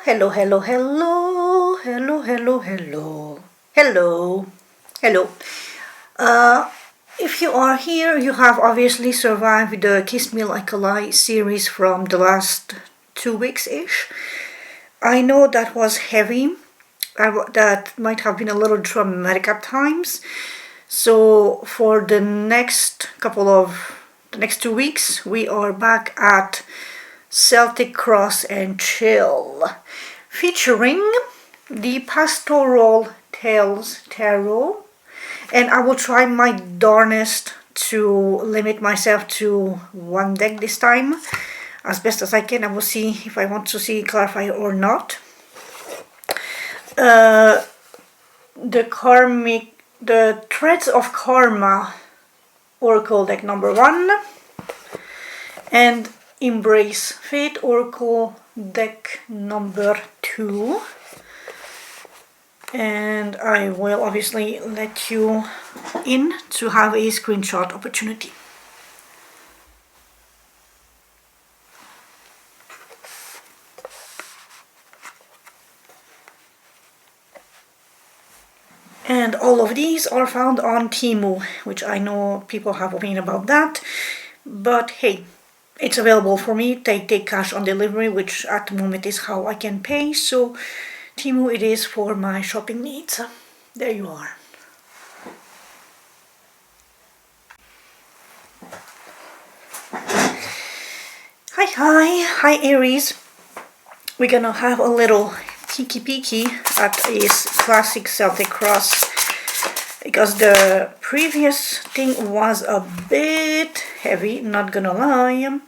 hello, hello, hello, hello, hello, hello, hello, hello. If you are here, you have obviously survived the Kiss Me Like a Lie series from the last 2 weeks-ish. I know that was heavy. That might have been a little dramatic at times. So for the next 2 weeks, we are back at Celtic Cross and Chill, featuring the Pastoral Tales Tarot, and I will try my darnest to limit myself to one deck this time, as best as I can. I will see if I want to see clarify or not. The Threads of Karma Oracle deck number 1, and Embrace Fate Oracle deck number 2. And I will obviously let you in to have a screenshot opportunity. And all of these are found on Temu, which I know people have opinion about that, but hey, it's available for me. They take cash on delivery, which at the moment is how I can pay, so Temu it is for my shopping needs. There you are. Hi Aries. We're gonna have a little peeky at this classic Celtic Cross, because the previous thing was a bit heavy, not gonna lie.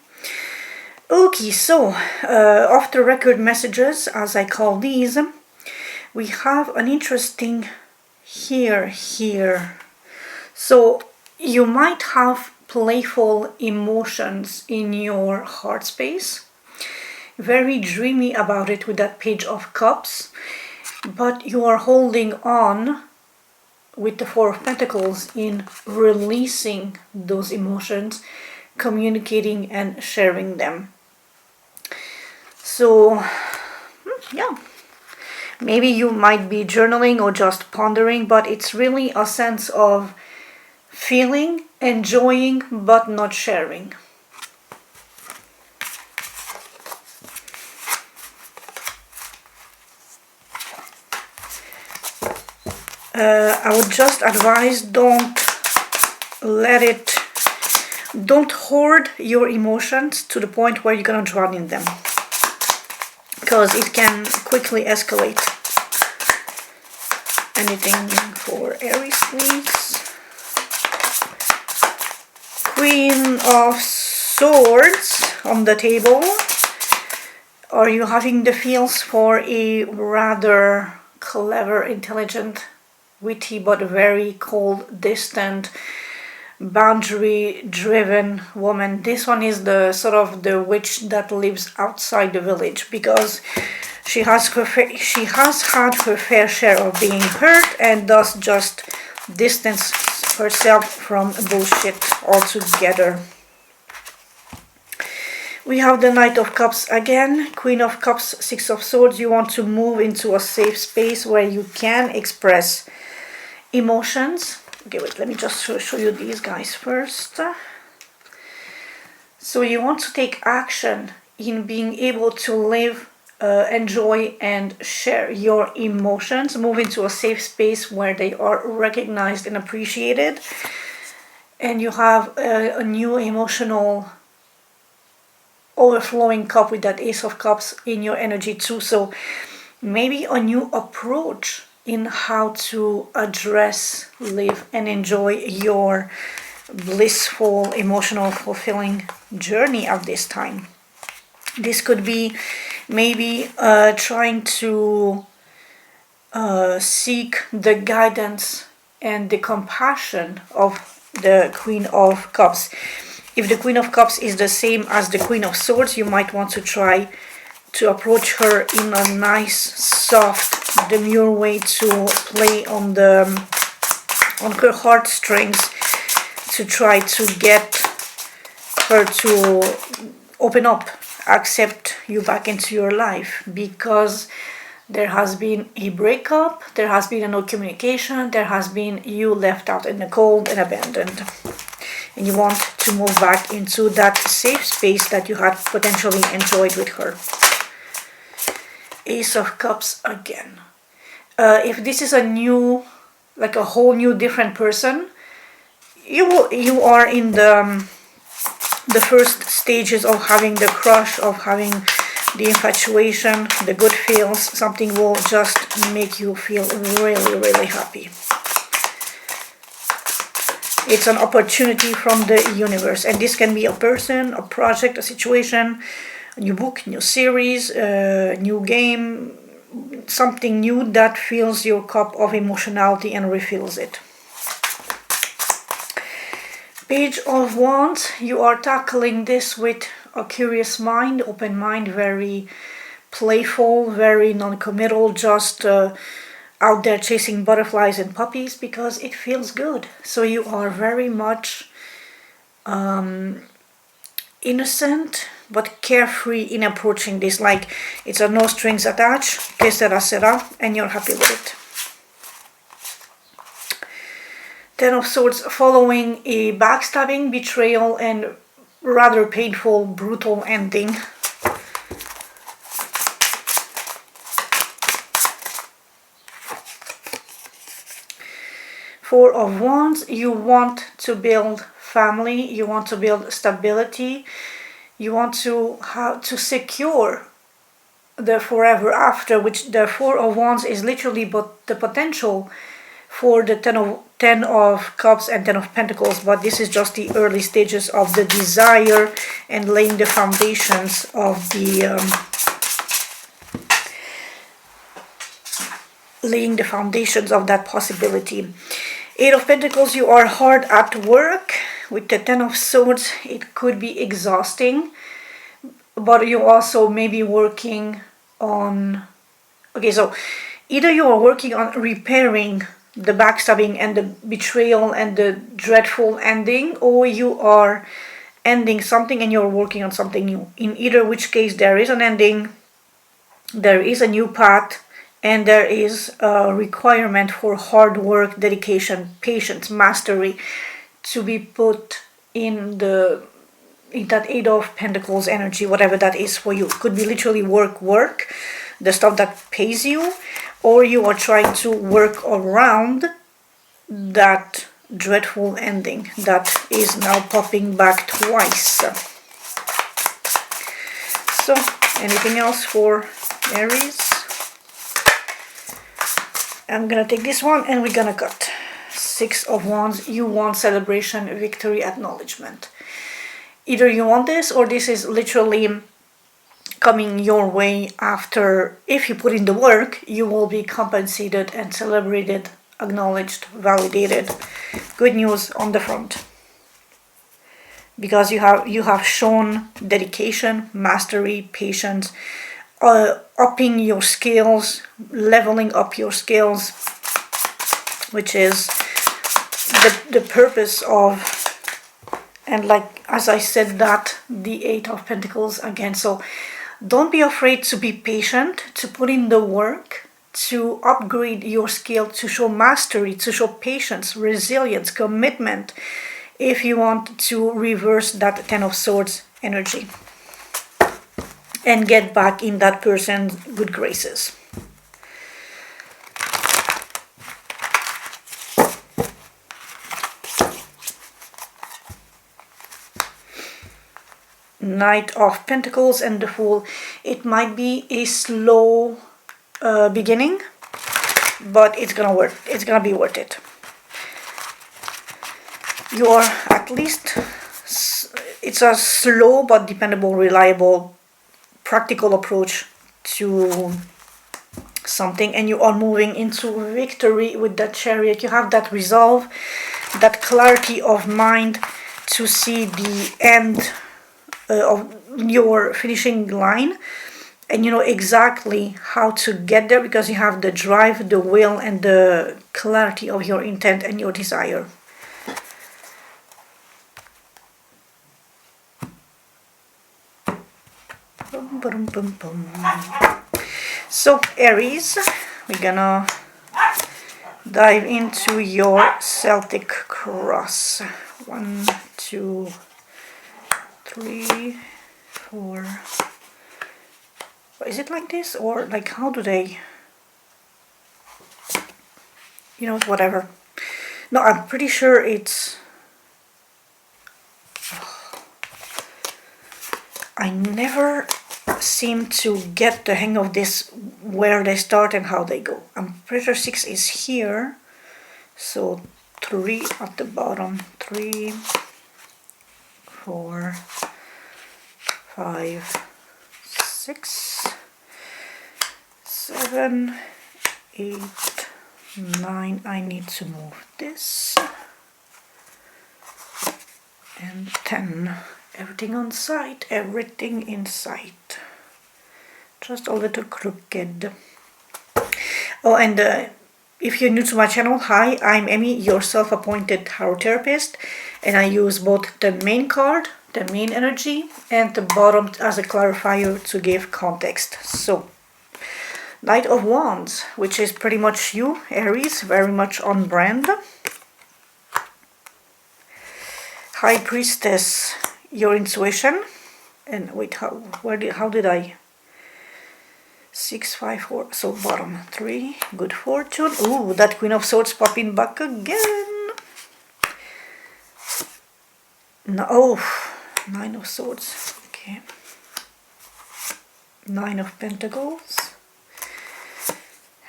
Okay, so off the record messages, as I call these, we have an interesting here. So you might have playful emotions in your heart space, very dreamy about it with that Page of Cups, but you are holding on with the Four of Pentacles in releasing those emotions, communicating and sharing them. So yeah, maybe you might be journaling or just pondering, but it's really a sense of feeling, enjoying, but not sharing. I would just advise, don't hoard your emotions to the point where you're gonna drown in them, because it can quickly escalate. Anything for Aries, please? Queen of Swords on the table. Are you having the feels for a rather clever, intelligent, witty, but very cold, distant, boundary-driven woman? This one is the sort of the witch that lives outside the village, because she has had her fair share of being hurt, and thus just distance herself from bullshit altogether. We have the Knight of Cups again, Queen of Cups, Six of Swords. You want to move into a safe space where you can express emotions. Okay, wait, let me just show you these guys first. So you want to take action in being able to live, enjoy and share your emotions. Move into a safe space where they are recognized and appreciated. And you have a new emotional overflowing cup with that Ace of Cups in your energy too. So maybe a new approach in how to address, live and enjoy your blissful, emotional, fulfilling journey at this time. This could be maybe trying to seek the guidance and the compassion of the Queen of Cups. If the Queen of Cups is the same as the Queen of Swords, you might want to try to approach her in a nice, soft, demure way to play on her heartstrings, to try to get her to open up accept you back into your life, because there has been a breakup, there has been a no communication, there has been you left out in the cold and abandoned. And you want to move back into that safe space that you had potentially enjoyed with her. Ace of Cups again. If this is a new, like a whole new different person, you are in the first stages of having the crush, of having the infatuation, the good feels. Something will just make you feel really, really happy. It's an opportunity from the universe, and this can be a person, a project, a situation, a new book, new series, new game, something new that fills your cup of emotionality and refills it. Page of Wands, you are tackling this with a curious mind, open mind, very playful, very non-committal, just out there chasing butterflies and puppies because it feels good. So you are very much innocent but carefree in approaching this, like it's a no strings attached, que sera, and you're happy with it. Ten of Swords, following a backstabbing, betrayal, and rather painful, brutal ending. Four of Wands, you want to build family, you want to build stability, you want to secure the forever after, which the Four of Wands is literally but the potential for the Ten of Cups and Ten of Pentacles, but this is just the early stages of the desire and laying the foundations of the that possibility. Eight of Pentacles, you are hard at work. With the Ten of Swords, it could be exhausting, but you also may be working on, okay, so either you are working on repairing the backstabbing and the betrayal and the dreadful ending, or you are ending something and you're working on something new. In either which case, there is an ending, there is a new path, and there is a requirement for hard work, dedication, patience, mastery to be put in that Eight of Pentacles energy, whatever that is for you. It could be literally work, the stuff that pays you, or you are trying to work around that dreadful ending that is now popping back twice. So, anything else for Aries? I'm gonna take this one and we're gonna cut. Six of Wands, you want celebration, victory, acknowledgement. Either you want this, or this is literally coming your way after. If you put in the work, you will be compensated and celebrated, acknowledged, validated. Good news on the front, because you have shown dedication, mastery, patience, upping your skills, leveling up your skills, which is the purpose of, and like as I said, that the Eight of Pentacles again. So don't be afraid to be patient, to put in the work, to upgrade your skill, to show mastery, to show patience, resilience, commitment, if you want to reverse that Ten of Swords energy and get back in that person's good graces. Knight of Pentacles and the Fool. It might be a slow beginning, but it's gonna work. It's gonna be worth it. You are at least, it's a slow but dependable, reliable, practical approach to something, and you are moving into victory with that Chariot. You have that resolve, that clarity of mind to see the end of your finishing line, and you know exactly how to get there because you have the drive, the will, and the clarity of your intent and your desire. Boom, boom, boom, boom. So Aries, we're gonna dive into your Celtic cross. 1, 2, 3, 4. Is it like this, or like how do they? You know, whatever. No, I'm pretty sure it's. I never seem to get the hang of this, where they start and how they go. I'm pretty sure 6 is here, so 3 at the bottom. 3, 4, 5, 6, 7, 8, 9. I need to move this, and 10. Everything on sight, everything in sight. Just a little crooked. Oh, and if you're new to my channel, hi, I'm Emmy, your self-appointed tarot therapist, and I use both the main card, the main energy, and the bottom as a clarifier to give context. So, Knight of Wands, which is pretty much you, Aries, very much on brand. High Priestess, your intuition. And wait, how did I? 6, 5, 4, so bottom 3, good fortune. Ooh, that Queen of Swords popping back again. No, oh, 9 of Swords, okay. 9 of Pentacles.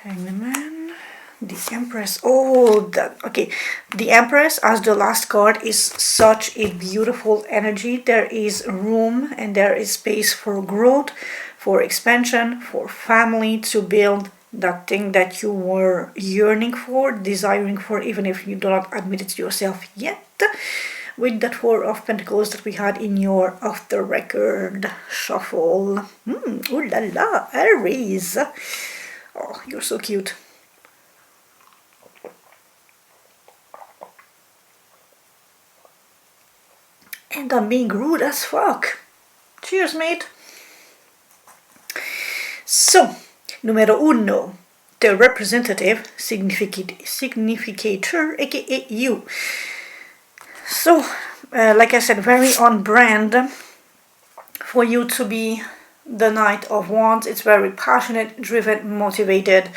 Hangman. The Empress. Oh, that, okay. The Empress as the last card is such a beautiful energy. There is room and there is space for growth, for expansion, for family, to build that thing that you were yearning for, desiring for, even if you do not admit it to yourself yet. With that 4 of Pentacles that we had in your off the record shuffle. Ooh la la, Aries. Oh, you're so cute. And I'm being rude as fuck. Cheers, mate. So, numero uno, the representative significator, aka you. So, like I said, very on brand for you to be the Knight of Wands. It's very passionate, driven, motivated.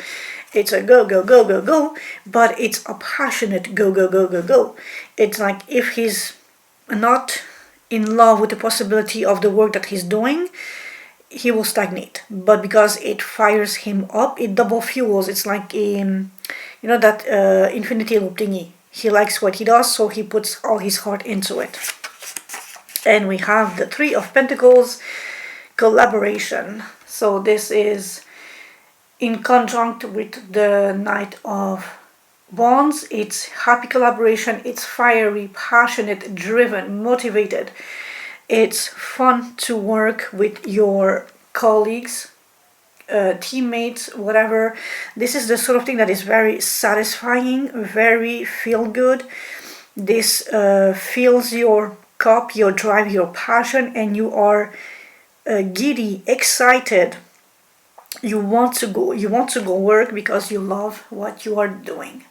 It's a go, go, go, go, go, but it's a passionate go, go, go, go, go. It's like if he's not in love with the possibility of the work that he's doing, he will stagnate. But because it fires him up, it double fuels. It's like you know that infinity loop thingy. He likes what he does, so he puts all his heart into it. And we have the 3 of Pentacles, collaboration. So this is in conjunct with the Knight of Wands. It's happy collaboration. It's fiery, passionate, driven, motivated. It's fun to work with your colleagues, teammates, whatever. This is the sort of thing that is very satisfying, very feel good. This fills your cup, your drive, your passion, and you are giddy, excited. You want to go work because you love what you are doing.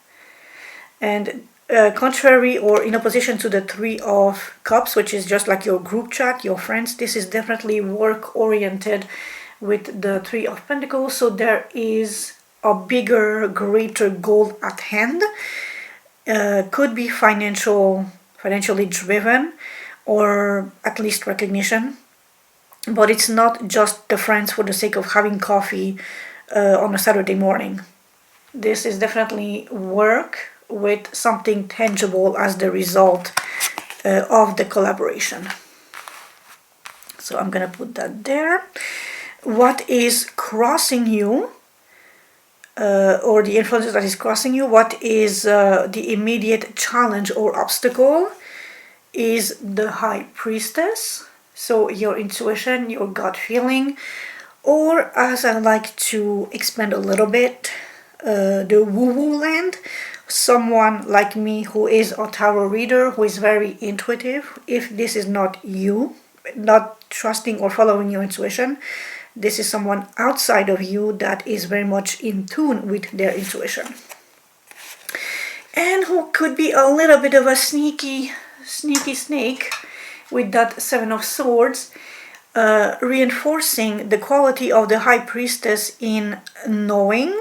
And contrary or in opposition to the 3 of Cups, which is just like your group chat, your friends, this is definitely work oriented with the 3 of Pentacles. So there is a bigger, greater goal at hand. Could be financially driven, or at least recognition. But it's not just the friends for the sake of having coffee on a Saturday morning. This is definitely work with something tangible as the result of the collaboration. So I'm gonna put that there. What is crossing you, or the influences that is crossing you, what is the immediate challenge or obstacle, is the High Priestess. So your intuition, your gut feeling, or as I like to expand a little bit, the woo-woo land. Someone like me who is a tarot reader, who is very intuitive. If this is not you, not trusting or following your intuition. This is someone outside of you that is very much in tune with their intuition. And who could be a little bit of a sneaky snake with that Seven of Swords, reinforcing the quality of the High Priestess in knowing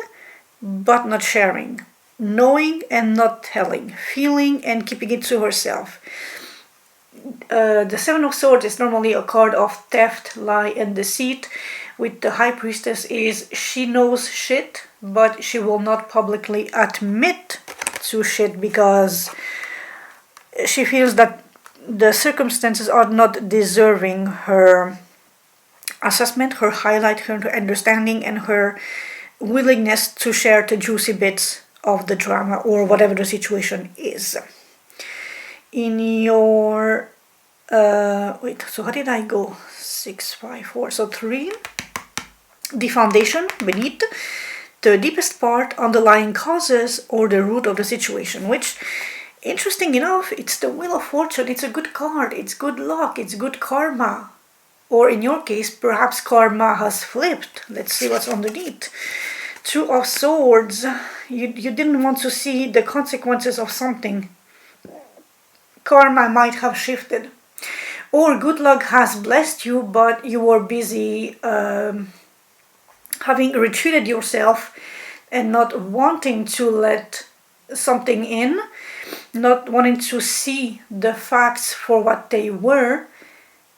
but not sharing, knowing and not telling, feeling and keeping it to herself. The Seven of Swords is normally a card of theft, lie and deceit. With the High Priestess is she knows shit, but she will not publicly admit to shit because she feels that the circumstances are not deserving her assessment, her highlight, her understanding, and her willingness to share the juicy bits of the drama or whatever the situation is. In your so how did I go? 6, 5, 4. So 3. The foundation beneath, the deepest part, underlying causes or the root of the situation, which, interesting enough, it's the Wheel of Fortune. It's a good card. It's good luck. It's good karma. Or in your case, perhaps karma has flipped. Let's see what's underneath. Two of Swords. You didn't want to see the consequences of something. Karma might have shifted. Or good luck has blessed you, but you were busy having retreated yourself and not wanting to let something in, not wanting to see the facts for what they were.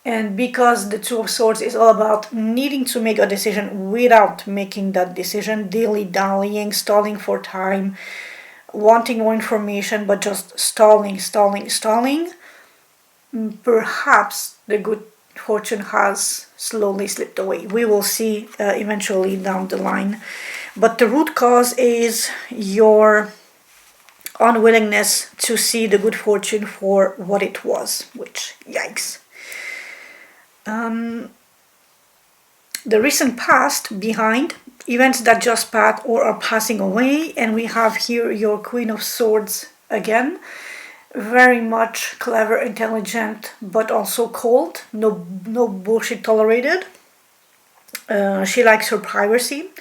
And because the Two of Swords is all about needing to make a decision without making that decision, dilly-dallying, stalling for time, wanting more information but just stalling, perhaps the good fortune has slowly slipped away. We will see eventually down the line. But the root cause is your unwillingness to see the good fortune for what it was, which, yikes. The recent past behind, events that just passed or are passing away, and we have here your Queen of Swords again. Very much clever, intelligent, but also cold. No bullshit tolerated. She likes her privacy.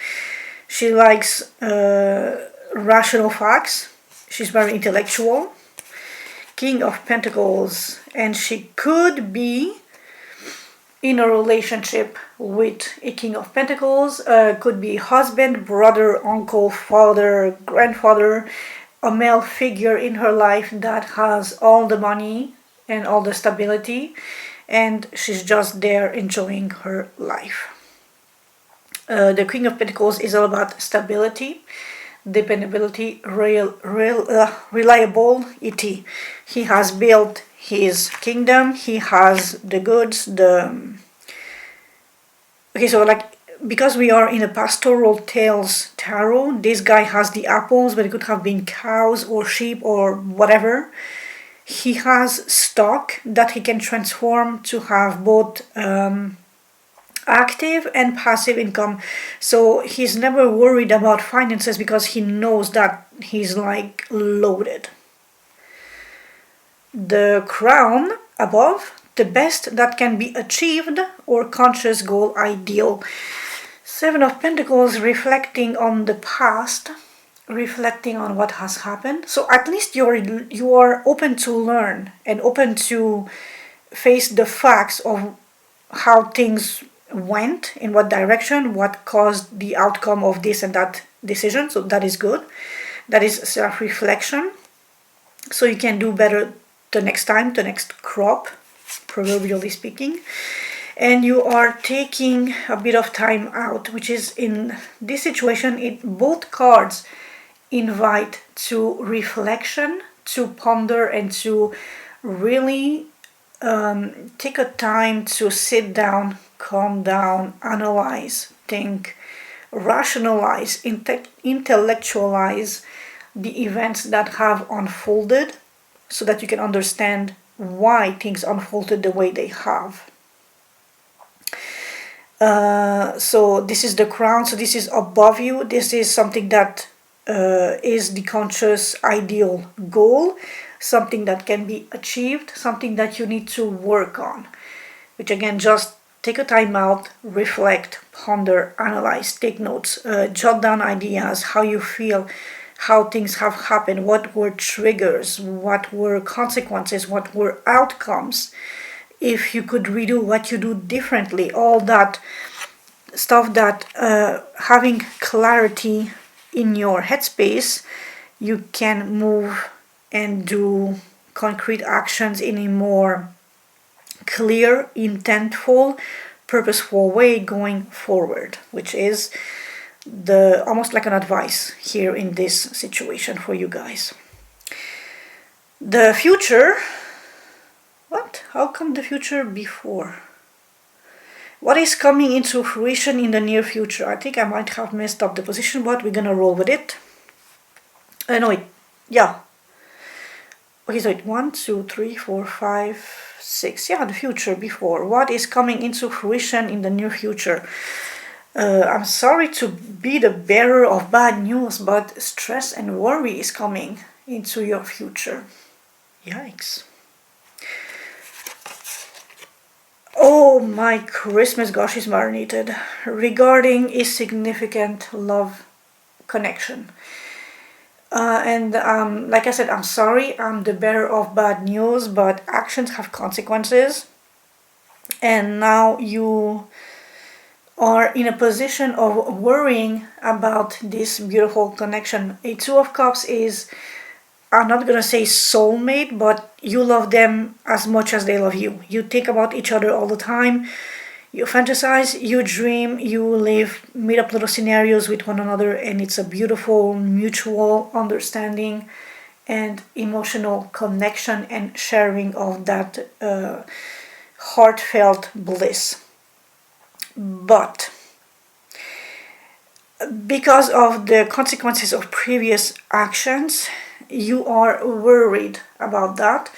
She likes rational facts. She's very intellectual. King of Pentacles, and she could be in a relationship with a King of Pentacles. Could be husband, brother, uncle, father, grandfather, a male figure in her life that has all the money and all the stability, and she's just there enjoying her life. The Queen of Pentacles is all about stability, dependability, reliability. He has built his kingdom, he has the goods, okay, so like, because we are in a Pastoral Tales tarot, this guy has the apples, but it could have been cows or sheep or whatever. He has stock that he can transform to have both active and passive income. So he's never worried about finances because he knows that he's like loaded. The crown above, the best that can be achieved or conscious goal ideal. Seven of Pentacles, reflecting on the past, reflecting on what has happened. So at least you are open to learn and open to face the facts of how things went, in what direction, what caused the outcome of this and that decision. So that is good. That is self-reflection. So you can do better the next time, the next crop, proverbially speaking. And you are taking a bit of time out, which is, in this situation, both cards invite to reflection, to ponder, and to really take a time to sit down, calm down, analyze, think, rationalize, intellectualize the events that have unfolded, so that you can understand why things unfolded the way they have. So this is the crown, so this is above you. This is something that is the conscious ideal goal, something that can be achieved, something that you need to work on. which again, just take a time out, reflect, ponder, analyze, take notes, jot down ideas, how you feel, how things have happened, what were triggers, what were consequences, what were outcomes. If you could redo what you do differently, all that stuff that having clarity in your headspace, you can move and do concrete actions in a more clear, intentful, purposeful way going forward, which is the almost like an advice here in this situation for you guys. The future. What? How come the future before? What is coming into fruition in the near future? I think I might have messed up the position, but we're gonna roll with it. No, wait. Yeah. Okay, so 1, 2, 3, 4, 5, 6. Yeah, the future before. What is coming into fruition in the near future? I'm sorry to be the bearer of bad news, but stress and worry is coming into your future. Yikes. Oh, my Christmas gosh is marinated regarding a significant love connection. Like I said, I'm sorry, I'm the bearer of bad news, but actions have consequences. And now you are in a position of worrying about this beautiful connection. A Two of Cups is, I'm not gonna say soulmate, but you love them as much as they love you. You think about each other all the time. You fantasize, you dream, you live, made up little scenarios with one another, and it's a beautiful mutual understanding and emotional connection and sharing of that heartfelt bliss. But because of the consequences of previous actions, you are worried about that.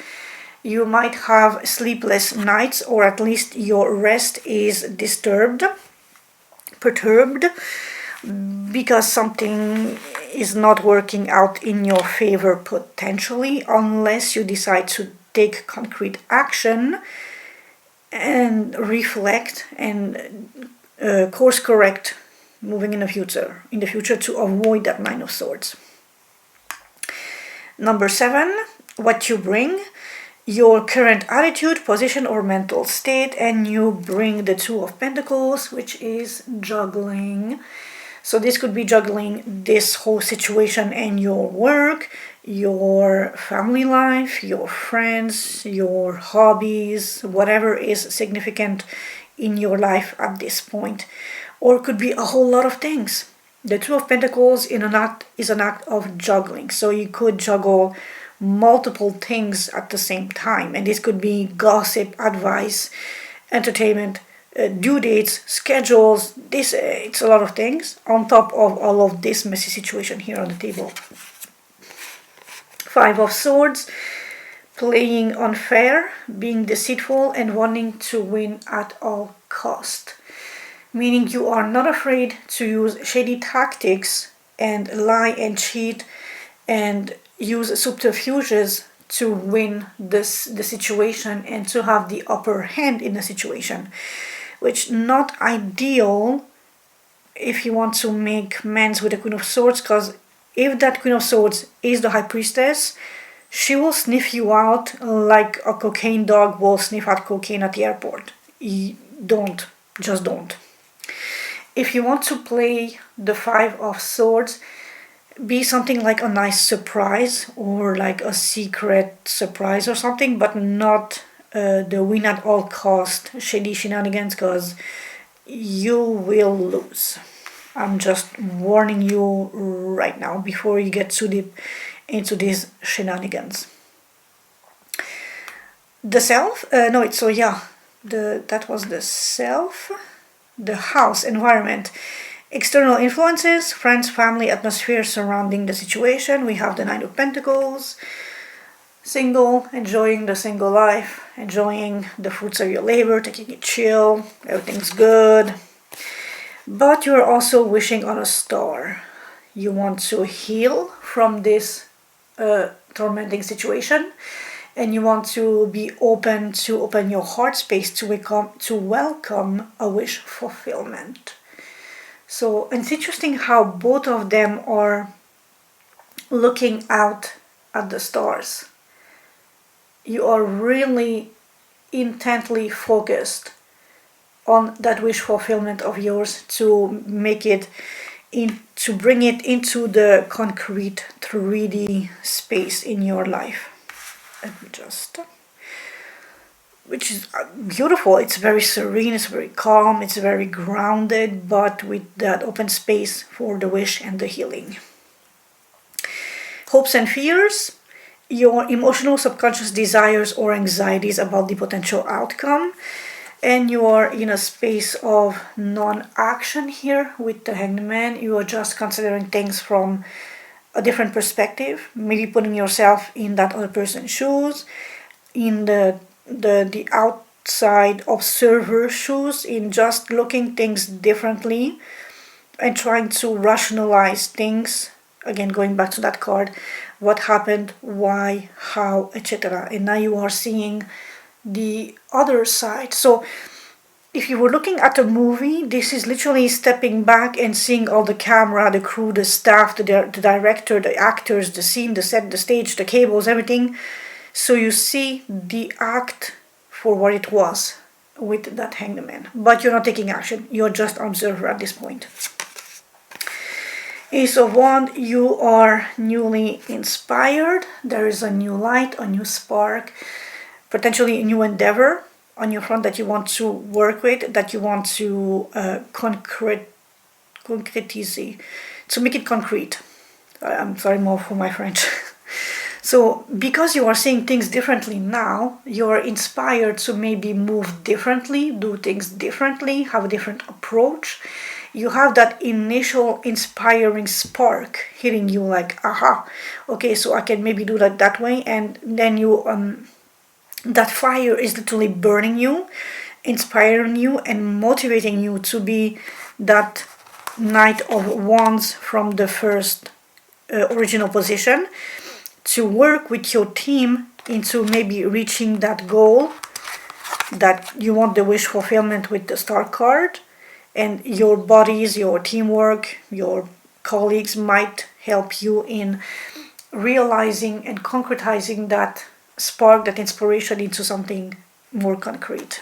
You might have sleepless nights, or at least your rest is disturbed, perturbed, because something is not working out in your favor potentially, unless you decide to take concrete action and reflect and course correct moving in the future to avoid that Nine of Swords. Number 7, what you bring, your current attitude, position, or mental state, and you bring the Two of Pentacles, which is juggling. So this could be juggling this whole situation and your work, your family life, your friends, your hobbies, whatever is significant in your life at this point. Or it could be a whole lot of things. The Two of Pentacles is an act of juggling. So you could juggle multiple things at the same time, and this could be gossip, advice, entertainment, due dates, schedules. It's a lot of things on top of all of this messy situation here on the table. Five of Swords, playing unfair, being deceitful, and wanting to win at all cost, meaning you are not afraid to use shady tactics and lie and cheat and use subterfuges to win the situation and to have the upper hand in the situation, which not ideal if you want to make amends with the Queen of Swords, because if that Queen of Swords is the High Priestess, she will sniff you out like a cocaine dog will sniff out cocaine at the airport. Just don't. If you want to play the Five of Swords, be something like a nice surprise or like a secret surprise or something, but not the win at all cost shady shenanigans, because you will lose. I'm just warning you right now before you get too deep into these shenanigans. The Self, that was the Self, the House, environment. External influences, friends, family, atmosphere surrounding the situation. We have the Nine of Pentacles. Single, enjoying the single life, enjoying the fruits of your labor, taking it chill, everything's good. But you're also wishing on a star. You want to heal from this tormenting situation, and you want to be open to open your heart space to welcome a wish fulfillment. So it's interesting how both of them are looking out at the stars. You are really intently focused on that wish fulfillment of yours to make it to bring it into the concrete 3D space in your life. Let me just, which is beautiful. It's very serene, it's very calm, it's very grounded, but with that open space for the wish and the healing. Hopes and fears, your emotional subconscious desires or anxieties about the potential outcome, and you are in a space of non-action here with the Hanged Man. You are just considering things from a different perspective, maybe putting yourself in that other person's shoes, in the outside observer shoes, in just looking things differently and trying to rationalize things. Again, going back to that card, what happened, why, how, etc. And now you are seeing the other side. So if you were looking at a movie, this is literally stepping back and seeing all the camera, the crew, the staff, the director, the actors, the scene, the set, the stage, the cables, everything. So you see the act for what it was with that Hanged Man. But you're not taking action. You're just observer at this point. Ace of Wands, you are newly inspired. There is a new light, a new spark, potentially a new endeavor on your front that you want to work with, that you want to concretize, to make it concrete. I'm sorry more for my French. So because you are seeing things differently now, you are inspired to maybe move differently, do things differently, have a different approach. You have that initial inspiring spark hitting you like, aha, okay, so I can maybe do that way, and then you that fire is literally burning you, inspiring you, and motivating you to be that Knight of Wands from the first original position, to work with your team into maybe reaching that goal that you want, the wish fulfillment with the Star card. And your bodies, your teamwork, your colleagues might help you in realizing and concretizing that spark, that inspiration into something more concrete.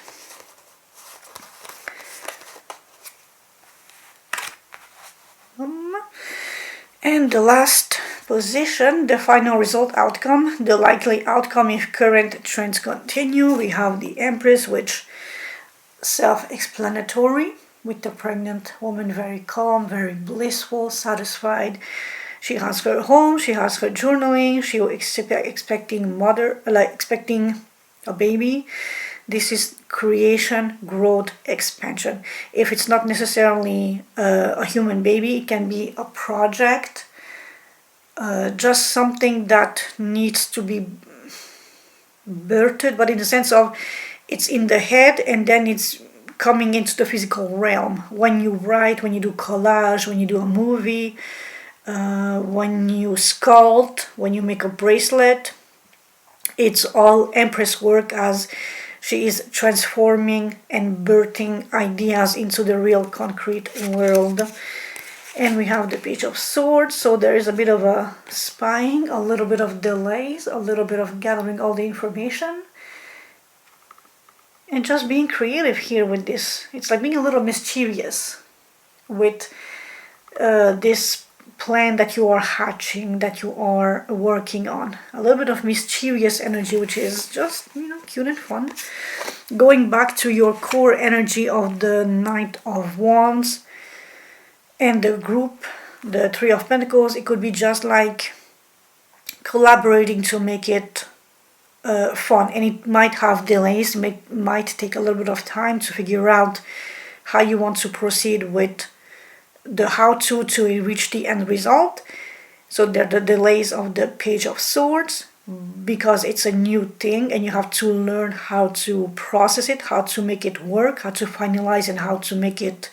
And the last position, the final result outcome, the likely outcome if current trends continue. We have the Empress, which self-explanatory, with the pregnant woman very calm, very blissful, satisfied. She has her home, she has her journaling, she is expecting a baby. This is creation, growth, expansion. If it's not necessarily a human baby, it can be a project, just something that needs to be birthed, but in the sense of it's in the head and then it's coming into the physical realm. When you write, when you do collage, when you do a movie, when you sculpt, when you make a bracelet, it's all Empress work, as she is transforming and birthing ideas into the real concrete world. And we have the Page of Swords, so there is a bit of a spying, a little bit of delays, a little bit of gathering all the information. And just being creative here with this. It's like being a little mischievous with this plan that you are hatching, that you are working on. A little bit of mischievous energy, which is just, cute and fun. Going back to your core energy of the Knight of Wands and the group, the Three of Pentacles, it could be just like collaborating to make it fun, and it might have delays, might take a little bit of time to figure out how you want to proceed with the how-to reach the end result. So there are the delays of the Page of Swords, because it's a new thing and you have to learn how to process it, how to make it work, how to finalize, and how to make it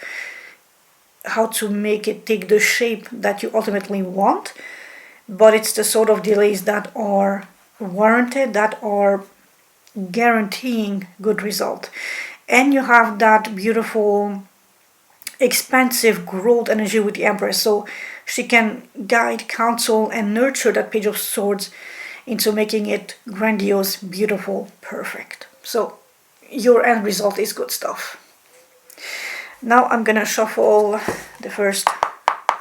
take the shape that you ultimately want. But it's the sort of delays that are warranted, that are guaranteeing good result. And you have that beautiful expansive growth energy with the Empress, so she can guide, counsel, and nurture that Page of Swords into making it grandiose, beautiful, perfect. So your end result is good stuff. Now I'm gonna shuffle the first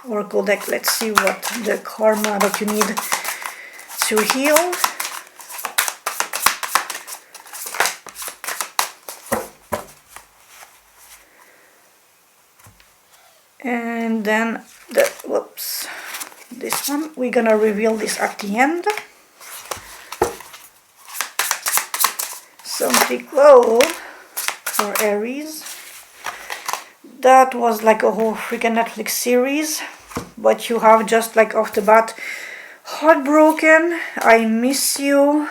Oracle deck. Let's see what the karma that you need to heal. And then this one, we're gonna reveal this at the end. Something low for Aries. That was like a whole freaking Netflix series, but you have just like off the bat, heartbroken, I miss you,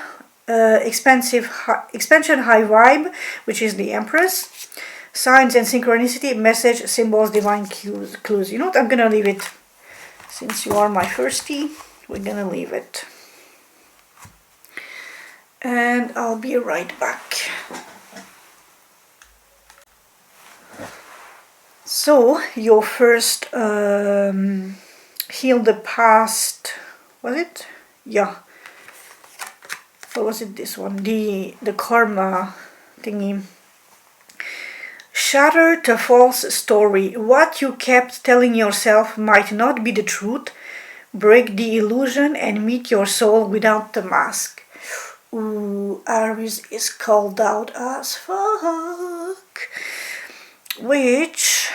expansion high vibe, which is the Empress. Signs and synchronicity, message, symbols, divine clues. You know what? I'm gonna leave it. Since you are my firstie, we're gonna leave it. And I'll be right back. So, your first heal the past, was it? Yeah. Or was it this one? The karma thingy. Shatter the false story. What you kept telling yourself might not be the truth. Break the illusion and meet your soul without the mask. Ooh, Aries is called out as fuck. Which,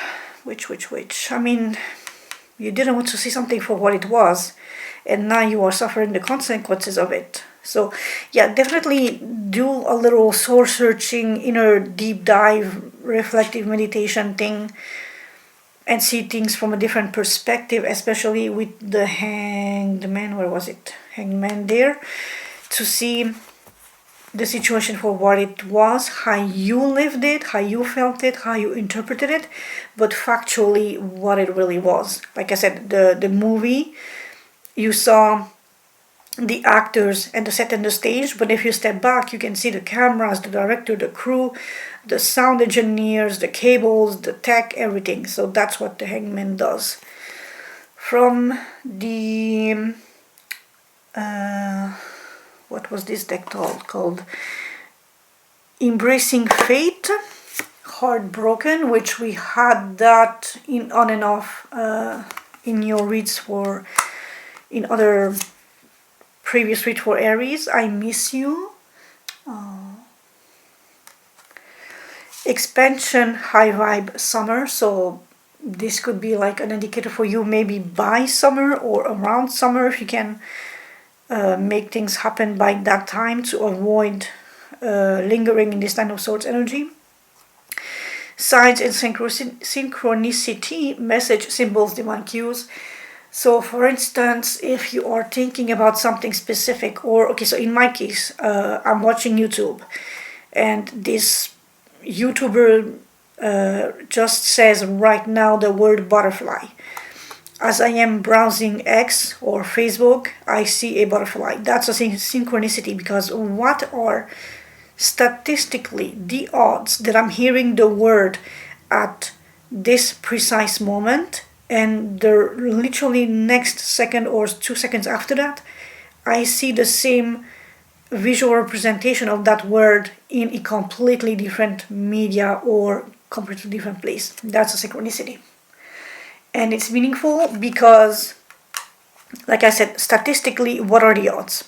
I mean, you didn't want to see something for what it was, and now you are suffering the consequences of it. So, yeah, definitely do a little soul searching, inner deep dive, reflective meditation thing, and see things from a different perspective, especially with the Hanged Man, where was it? Hanged Man there, to see the situation for what it was, how you lived it, how you felt it, how you interpreted it, but factually what it really was. Like I said, the movie, you saw the actors and the set and the stage, but if you step back, you can see the cameras, the director, the crew, the sound engineers, the cables, the tech, everything. So that's what the Hangman does. From the what was this deck called? Embracing Fate, Heartbroken, which we had that in on and off in your reads for in other previous read for Aries. I miss you. Oh. Expansion high vibe summer, so this could be like an indicator for you, maybe by summer or around summer, if you can make things happen by that time to avoid lingering in this Nine of Swords energy. Signs and synchronicity, message, symbols, divine cues. So for instance, if you are thinking about something specific, or okay, so in my case, I'm watching YouTube and this YouTuber just says right now the word butterfly. As I am browsing X or Facebook, I see a butterfly. That's a synchronicity, because what are statistically the odds that I'm hearing the word at this precise moment, and the literally next second or 2 seconds after that, I see the same visual representation of that word in a completely different media or completely different place. That's a synchronicity. And it's meaningful because, like I said, statistically, what are the odds?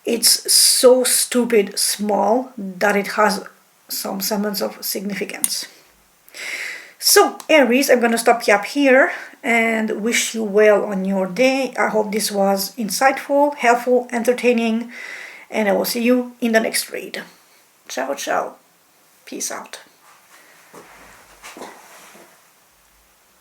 It's so stupid small that it has some semblance of significance. So, Aries, I'm going to stop you up here and wish you well on your day. I hope this was insightful, helpful, entertaining, and I will see you in the next read. Ciao, ciao. Peace out.